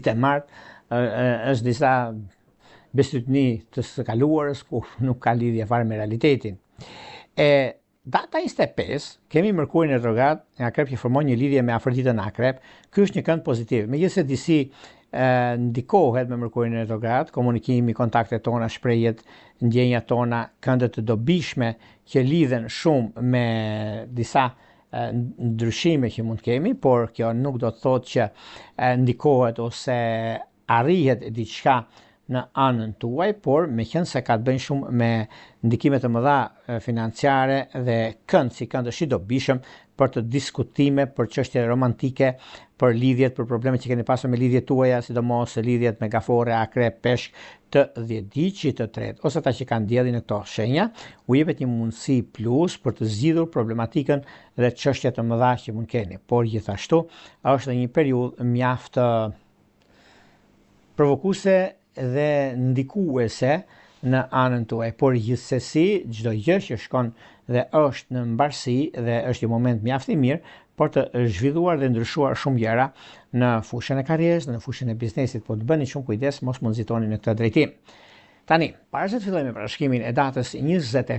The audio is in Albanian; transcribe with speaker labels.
Speaker 1: vitet e martë është disa besytni të së kaluarës ku nuk ka lidhje fare me realitetin. Data 25 kemi Mërkurin retrograd në Akrep që formon një lidhje me Afroditën në Akrep. Ky është një kënd pozitiv. Megjithëse disi ndikohet me Mërkurin retrograd, komunikimi, kontaktet tona, shprehjet, ndjenjat tona, këndet të dobishme që lidhen shumë me disa ndryshime që mund kemi, por kjo nuk do të thotë që ndikohet ose arrihet diçka në anën tuaj, por me qenë se ka të bëjnë shumë me ndikimet të mëdha financiare dhe kënd si kënd është i dobishëm për të diskutime, për çështje romantike, për lidhjet, për problemet që keni pasur me lidhjet tuaja, sidomos lidhjet me gafore, akrep, peshk, të dhjediqit të tretë, ose ata që kanë diellin në këto shenja, u jepet një mundësi plus për të zgjidhur problematikën dhe çështjet të mëdha që mund keni. Por gjithashtu është një periudhë mjaft provokuese dhe ndikuese në anën tuaj, por gjithsesi çdo gjë që shkon dhe është në mbarsi dhe është një moment mjaft i mirë për të zhvilluar dhe ndryshuar shumë gjëra në fushën e karrierës, në fushën e biznesit, po të bëni shumë kujdes, mos mund nxitoni në këtë drejtim. Tani, para se të fillojmë me parashkrimin e datës 24